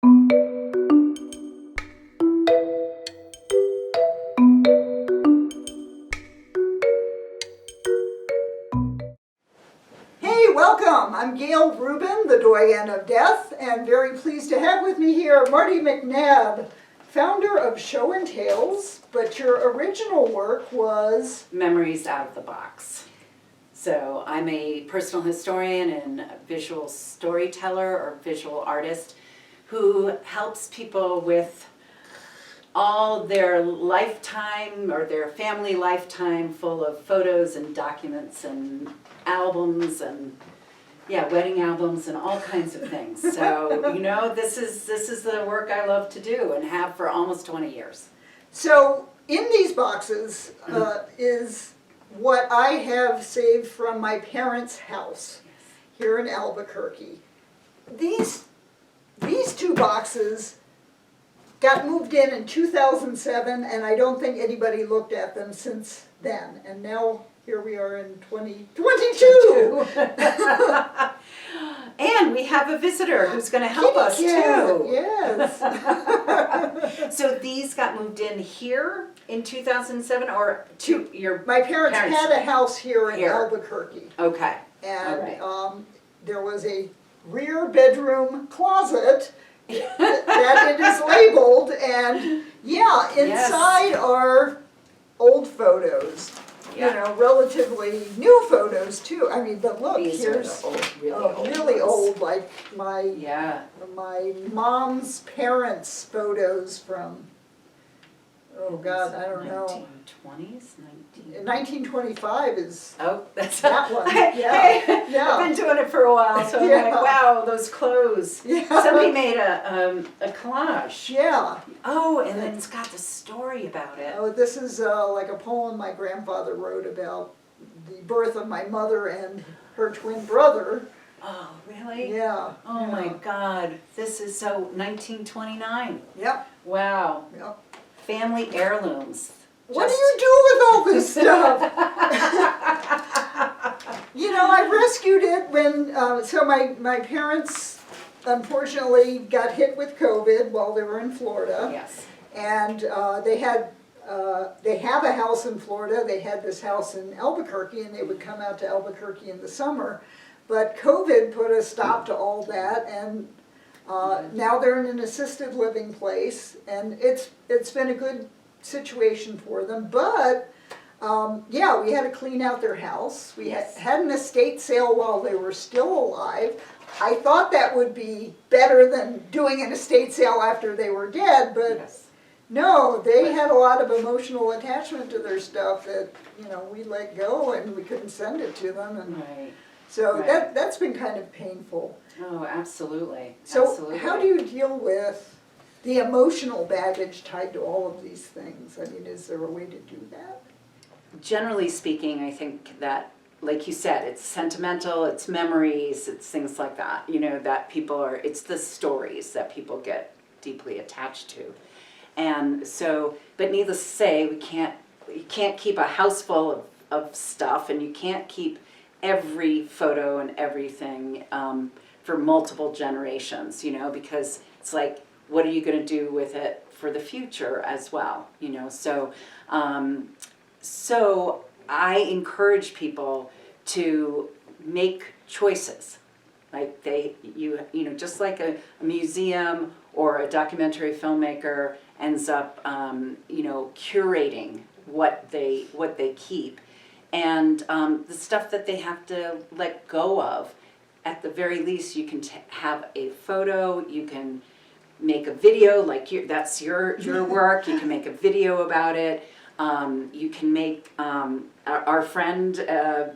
Hey, welcome! I'm Gail Rubin, the Doyenne of Death, and very pleased to have with me here Martie McNabb, founder of Show and Tales, but your original work was Memories Out of the Box. So I'm a personal historian and a visual storyteller or visual artist who helps people with all their lifetime or their family lifetime full of photos and documents and albums and wedding albums and all kinds of things. So, you know, this is the work I love to do and have for almost 20 years. So in these boxes is what I have saved from my parents' house here in Albuquerque. These two boxes got moved in 2007, and I don't think anybody looked at them since then. And now here we are in 2022. And we have a visitor who's going to help us too. Yes. So these got moved in here in 2007, or to your My parents had a house here in Albuquerque. Okay. And there was a rear bedroom closet that it is labeled, and inside are old photos. You know, relatively new photos too. I mean, but look, These here's are the really old, like my mom's parents' photos from, oh God, I don't know. 1920s? 1925 is that's that one. I've been doing it for a while, so I'm like, wow, those clothes. Somebody made a collage. Yeah. Oh, and then it's got the story about it. Oh, this is like a poem my grandfather wrote about the birth of my mother and her twin brother. Oh, really? Yeah. Oh my God, this is so 1929. Yep. Wow. Yep. Family heirlooms. What do you do with all this stuff? You know, I rescued it when, so my parents unfortunately got hit with COVID while they were in Florida. Yes. And they have a house in Florida. They had this house in Albuquerque, and they would come out to Albuquerque in the summer. But COVID put a stop to all that, and now they're in an assisted living place, and it's been a good situation for them. But we had to clean out their house. We had an estate sale while they were still alive. I thought that would be better than doing an estate sale after they were dead, but no, they had a lot of emotional attachment to their stuff that, you know, we let go and we couldn't send it to them. And so that's been kind of painful. Oh, absolutely. So how do you deal with the emotional baggage tied to all of these things? I mean, is there a way to do that? Generally speaking, I think that, like you said, it's sentimental, it's memories, it's things like that, you know, that people are, it's the stories that people get deeply attached to. And so, but needless to say, you can't keep a house full of stuff, and you can't keep every photo and everything for multiple generations, you know, because it's like, what are you going to do with it for the future as well, you know? So, so I encourage people to make choices. Like you know, just like a museum or a documentary filmmaker ends up, you know, curating what they keep, and the stuff that they have to let go of. At the very least, you can have a photo. You can make a video, like that's your work. You can make a video about it. You can make our friend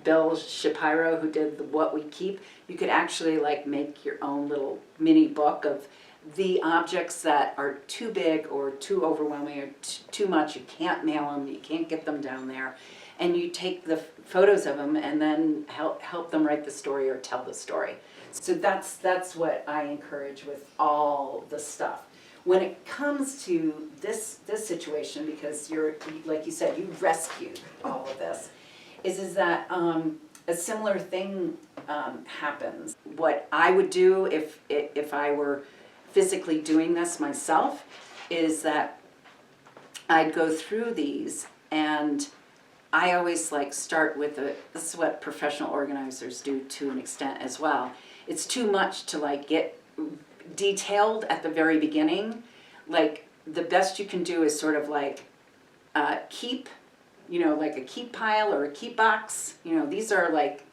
Bill Shapiro, who did the What We Keep. You could actually like make your own little mini book of the objects that are too big or too overwhelming or too much. You can't mail them. You can't get them down there. And you take the photos of them and then help them write the story or tell the story. So that's what I encourage with all the stuff. When it comes to this situation, because you're, like you said, you rescued all of this, is that a similar thing happens. What I would do if I were physically doing this myself is that I'd go through these, and I always like start with this is what professional organizers do to an extent as well. It's too much to like get detailed at the very beginning. Like the best you can do is sort of like keep, like a keep pile or a keep box. These are like,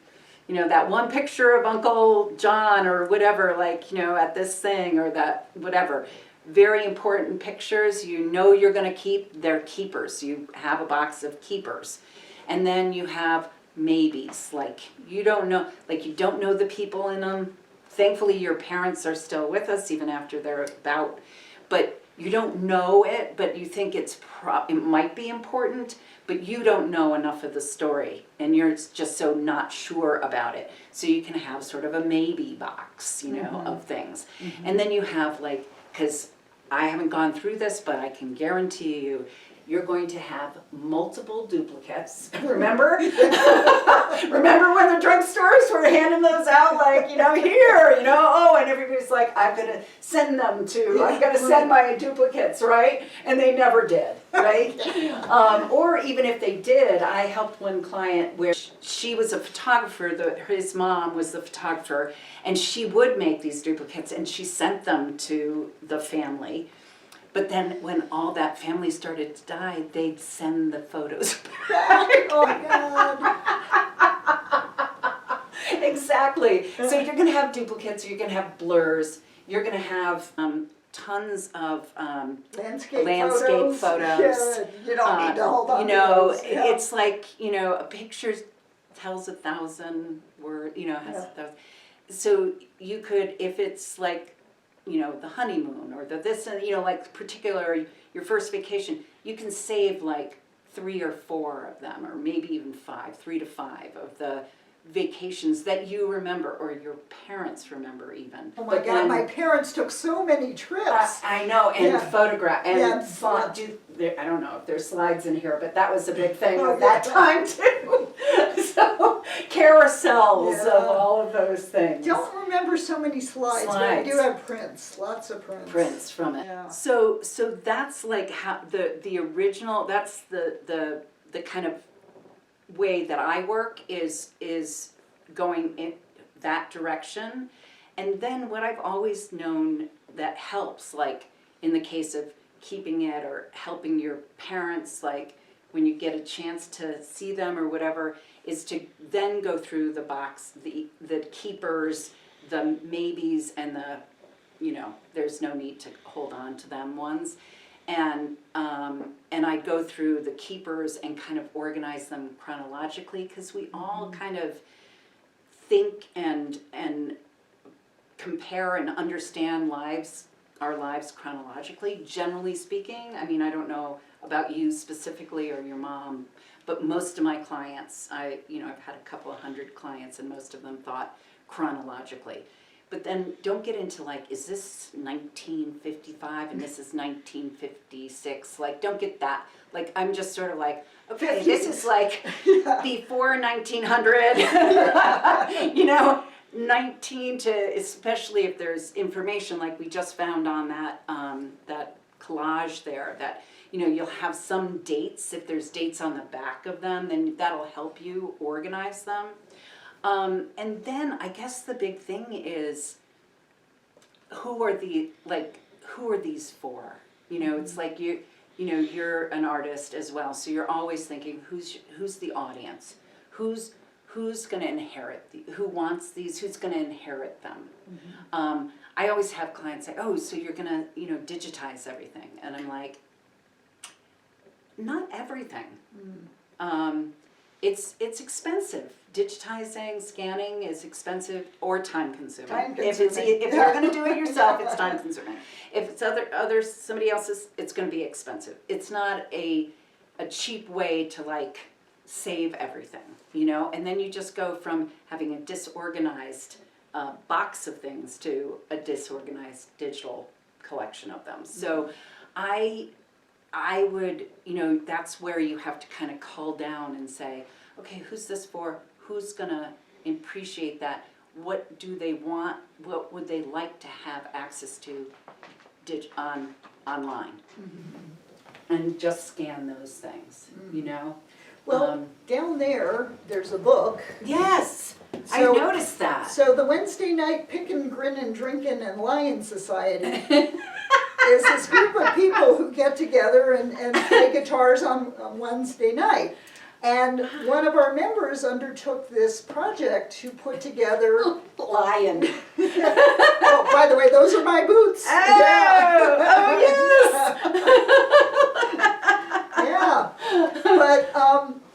that one picture of Uncle John or whatever, like, at this thing or that whatever. Very important pictures, you're going to keep, they're keepers. You have a box of keepers. And then you have maybes, like you don't know the people in them. Thankfully, your parents are still with us even after they're about, but you don't know it, but you think it might be important, but you don't know enough of the story, and you're just so not sure about it. So you can have sort of a maybe box, of things. Mm-hmm. And then you have because I haven't gone through this, but I can guarantee you're going to have multiple duplicates. Remember? Remember when the drugstores were handing those out here, and everybody's like, I'm going to send them I'm going to send my duplicates, right? And they never did, right? Or even if they did, I helped one client where she was a photographer, his mom was the photographer, and she would make these duplicates, and she sent them to the family. But then when all that family started to die, they'd send the photos back. Oh, God. Exactly. So you're going to have duplicates, you're going to have blurs, you're going to have tons of landscape photos. Yeah, you don't need to hold on to those. Yeah. It's like, a picture tells 1,000 words, has 1,000. So you could, if it's like, the honeymoon or the this, and particular, your first vacation, you can save 3 or 4 of them, or maybe even 5, 3 to 5 of the vacations that you remember, or your parents remember even. Oh my God, my parents took so many trips. I know, and photograph, and yeah. I don't know if there's slides in here, but that was a big thing at that time too. So carousels of all of those things. Don't remember so many slides, but we do have prints, lots of prints. Prints from it. Yeah. So that's how the original. That's the kind of way that I work is going in that direction. And then what I've always known that helps, in the case of keeping it or helping your parents, when you get a chance to see them or whatever, is to then go through the box, the keepers, the maybes, and the, there's no need to hold on to them ones. And I'd go through the keepers and kind of organize them chronologically, because we all kind of think and compare and understand our lives chronologically, generally speaking. I mean, I don't know about you specifically or your mom, but most of my clients, I've had a couple of 100 clients, and most of them thought chronologically. But then don't get into is this 1955 and this is 1956? Don't get that. I'm just sort of okay, this is before 1900, 19 to, especially if there's information like we just found on that collage there, that you'll have some dates. If there's dates on the back of them, then that'll help you organize them. And then I guess the big thing is, who are these for? It's like you're an artist as well, so you're always thinking, who's the audience? Who's going to inherit who wants these? Who's going to inherit them? Mm-hmm. I always have clients say, "Oh, so you're going to digitize everything?" And I'm like, not everything. Mm. It's expensive. Digitizing, scanning is expensive or time consuming. If you're going to do it yourself, it's time consuming. If it's somebody else's, it's going to be expensive. It's not a cheap way to save everything, And then you just go from having a disorganized box of things to a disorganized digital collection of them. So I would, that's where you have to kind of cull down and say, okay, who's this for? Who's going to appreciate that? what do they want, what would they like to have access to online. And just scan those things, you know? Well, down there, there's a book. Yes, I So- noticed that. So the Wednesday night Pickin', Grinnin', Drinkin' and Lion Society is this group of people who get together and play guitars on Wednesday night. And one of our members undertook this project to put together, Lion. oh, by the way, those are my boots. Yeah, but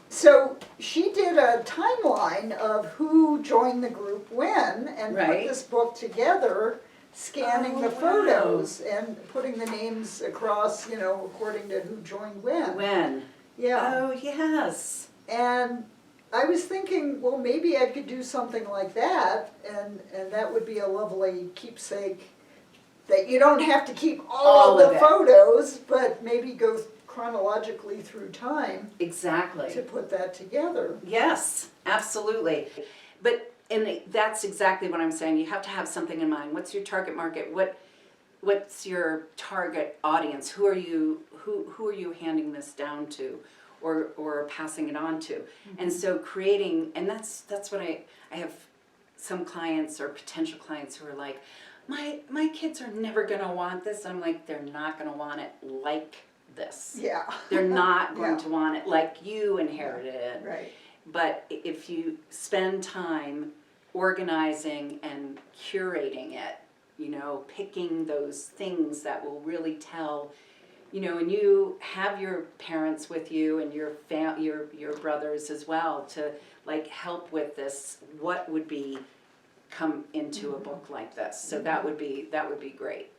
so she did a timeline of who joined the group when and put Right. this book together, scanning the wow. photos and putting the names across, you know, according to who joined when. When? Yeah, Oh, yes. and I was thinking, well, maybe I could do something like that, and that would be a lovely keepsake that you don't have to keep all of of the it. photos, but maybe go chronologically through time Exactly. to put that together. Yes, absolutely. But, and that's exactly what I'm saying. You have to have something in mind. What's your target market? What's your target audience? Who are you handing this down to or passing it on to? And so creating, and that's what I have some clients or potential clients who are like, my kids are never gonna want this. I'm like, they're not gonna want it like this. Yeah. They're not going Yeah. to want it like you inherited it. Right. But if you spend time organizing and curating it, you know, picking those things that will really tell, you know, and you have your parents with you and your brothers as well to like help with this, what would be come into a book like this. So that would be great.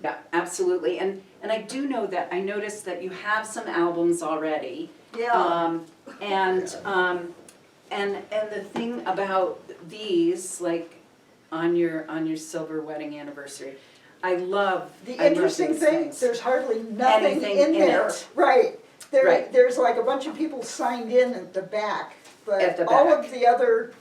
Yeah, absolutely. And I do know that I noticed that you have some albums already. Yeah. And the thing about these, like on your silver wedding anniversary, I love The I love interesting these thing, things. there's hardly nothing Anything in in there. it. Right. Right. There's like a bunch of people signed in at the back, but At the all back. of the other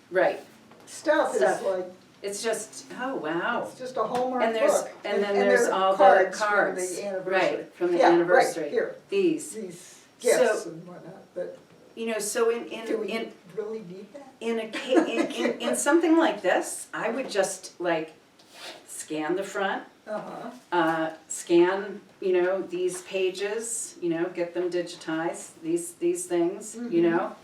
Right. stuff is Stuff. like, It's just, oh wow. it's just a Hallmark And there's book. and then there's there are all cards the cards. from the anniversary. Right, from the Yeah, anniversary. Right, here, These. these gifts So- and whatnot, but You know, so do we really need that? in something like this, I would just like scan the front, scan, you know, these pages, you know, get them digitized, these things, you know,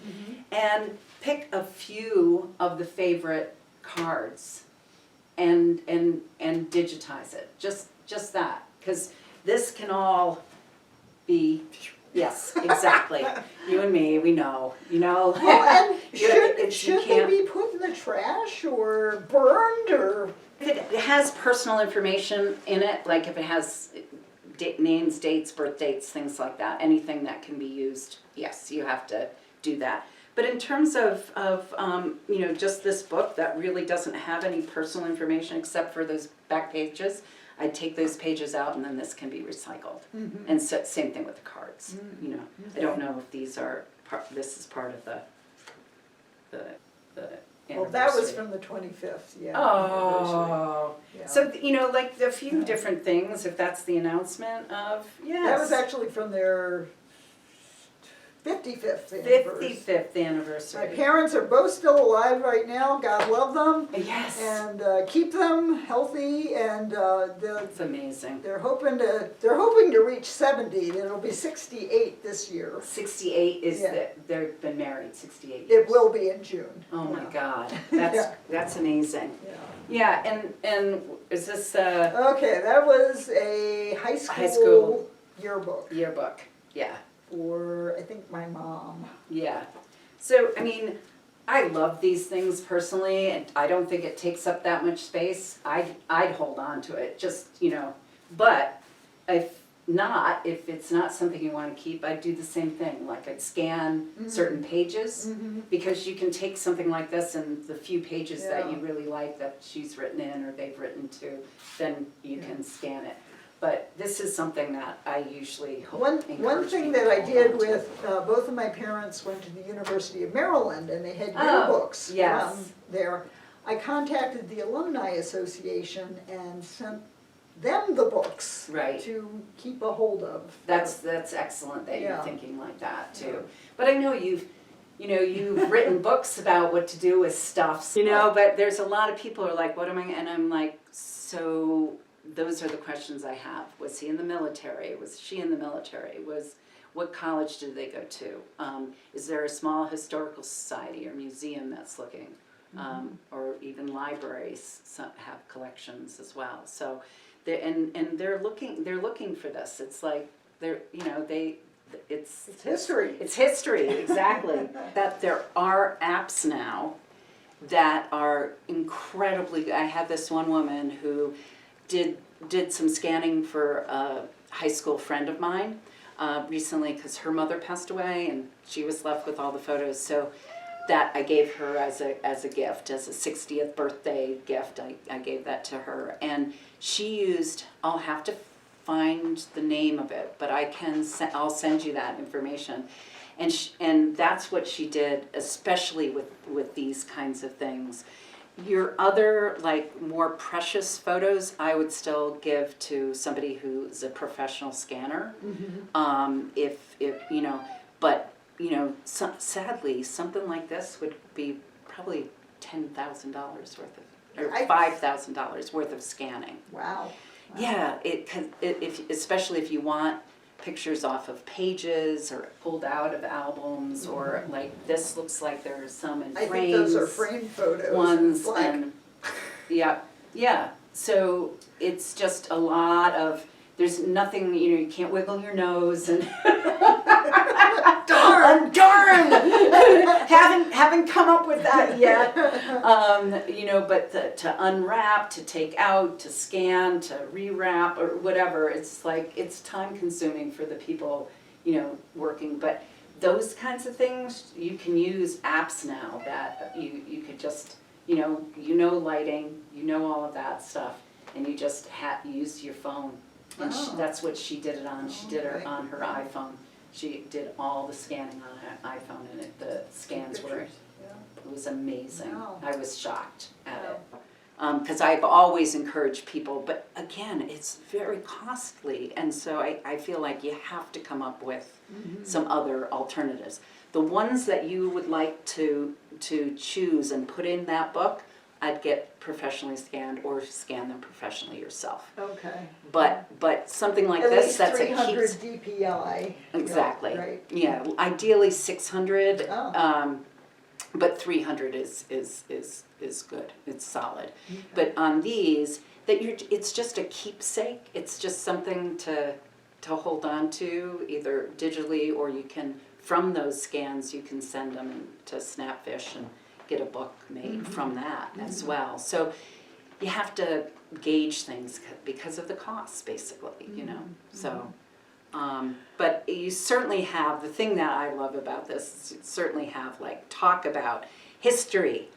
and pick a few of the favorite cards and digitize it. Just that, because this can all be. Yes, exactly. You and me, we know, you know. Well, and You should they can't- be put in the trash or burned or? If it has personal information in it, like if it has names, dates, birth dates, things like that, anything that can be used, yes, you have to do that. But in terms of you know, just this book that really doesn't have any personal information except for those back pages, I'd take those pages out and then this can be recycled. And so, same thing with the cards, you know. I don't know if these are, this is part of the Well, that was anniversary. from the 25th, yeah. Oh, anniversary. Yeah. so you know, like a few different things. If that's the announcement of yes, That was actually from their 55th anniversary. 55th My anniversary. parents are both still alive right now, God love them, Yes, and keep them healthy, and it's amazing. they're hoping to reach 70, and it'll be 68 this year. 68 is Yeah. they've been married 68 years. It will be in June. Oh my Yeah. God, Yeah. that's amazing. Yeah. Yeah, and is this Okay, that was a high school school yearbook yearbook? Yeah. for, I think, my mom. Yeah. So, I mean, I love these things personally, and I don't think it takes up that much space. I'd hold on to it, just, you know. But if it's not something you want to keep, I'd do the same thing. Like I'd scan certain pages, because you can take something like this and the few pages that you really like that she's written in or they've written to, then you can scan it. But this is something that I usually One encourage thing people that I to did hold on to. with, both of my parents went to the University of Maryland, and they had Oh, yearbooks yes. from there. I contacted the Alumni Association and sent them the books Right. to keep a hold of. That's excellent that you're Yeah. thinking like that too. Yeah. But I know you've written books about what to do with stuff, but there's a lot of people who are like, what am I, and I'm like, so those are the questions I have. Was he in the military? Was she in the military? What college did they go to? Is there a small historical society or museum that's looking? Or even libraries have collections as well. So, they're looking for this. It's like it's history. It's history, exactly. That there are apps now that are incredibly. I had this one woman who did some scanning for a high school friend of mine recently because her mother passed away and she was left with all the photos. So that I gave her as a gift, as a 60th birthday gift. I gave that to her, and she used. I'll have to find the name of it, but I'll send you that information, and that's what she did, especially with these kinds of things. Your other more precious photos, I would still give to somebody who's a professional scanner. If but. Sadly, something like this would be probably $10,000 worth of, or $5,000 worth of scanning. Wow. Yeah, especially if you want pictures off of pages or pulled out of albums, or this looks like there's some in frames. I think those are frame photos. Ones and yeah. So it's just a lot of. There's nothing, you can't wiggle your nose and. Darn! Haven't come up with that yet. But to unwrap, to take out, to scan, to rewrap, or whatever, it's time consuming for the people, working. But those kinds of things, you can use apps now that you could just, lighting, all of that stuff, and you just use your phone. And that's what she did it on. She did it on her iPhone. She did all the scanning on her iPhone, and the scans were, it was amazing. Wow. I was shocked at it. Because I've always encouraged people, but again, it's very costly, and so I feel like you have to come up with some other alternatives. The ones that you would like to choose and put in that book, I'd get professionally scanned or scan them professionally yourself. Okay. But something like At this, least that's 300 a DPI. exactly. Right. Yeah, ideally 600, Oh. but 300 is good. It's solid. Okay. But on these, it's just a keepsake. It's just something to hold on to, either digitally, or you can, from those scans, you can send them to Snapfish and get a book made from that as well. So you have to gauge things because of the costs, basically, So, but you certainly have, the thing that I love about this is you certainly have talk about history,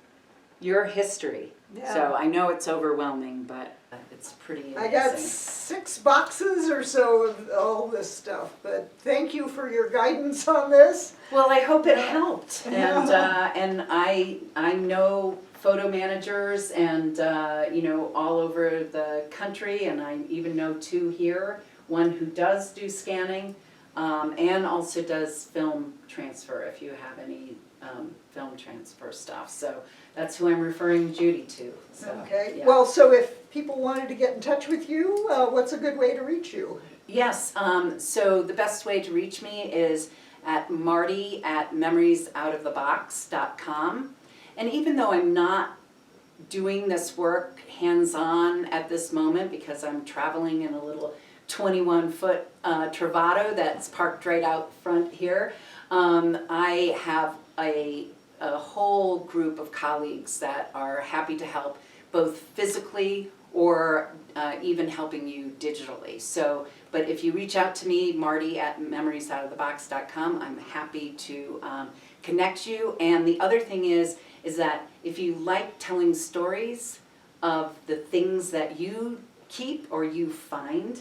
your history. Yeah. So I know it's overwhelming, but it's pretty amazing. I got 6 boxes or so of all this stuff, but thank you for your guidance on this. Well, I hope it helped, and I know photo managers and all over the country, and I even know 2 here. One who does do scanning, and also does film transfer if you have any film transfer stuff. So that's who I'm referring Judy to. So, Okay. yeah. Well, so if people wanted to get in touch with you, what's a good way to reach you? Yes. So the best way to reach me is at martie@memoriesoutofthebox.com. And even though I'm not doing this work hands-on at this moment because I'm traveling in a little 21-foot Travato that's parked right out front here, I have a whole group of colleagues that are happy to help, both physically or even helping you digitally. So, but if you reach out to me, martie@memoriesoutofthebox.com, I'm happy to connect you. And the other thing is that if you like telling stories of the things that you keep or you find,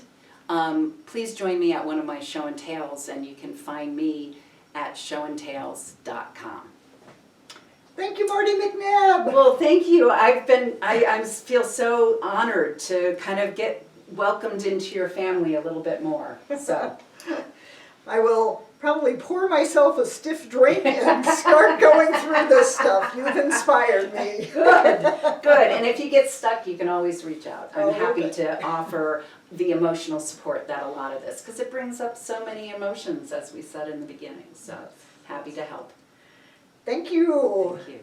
please join me at one of my show and tells, and you can find me at showandtales.com. Thank you, Martie McNabb. Well, thank you. I feel so honored to kind of get welcomed into your family a little bit more, so. I will probably pour myself a stiff drink and start going through this stuff. You've inspired me. Good, good. And if you get stuck, you can always reach out. I'm Oh, happy okay. to offer the emotional support that a lot of this, because it brings up so many emotions, as we said in the beginning. So happy to help. Thank you. Thank you.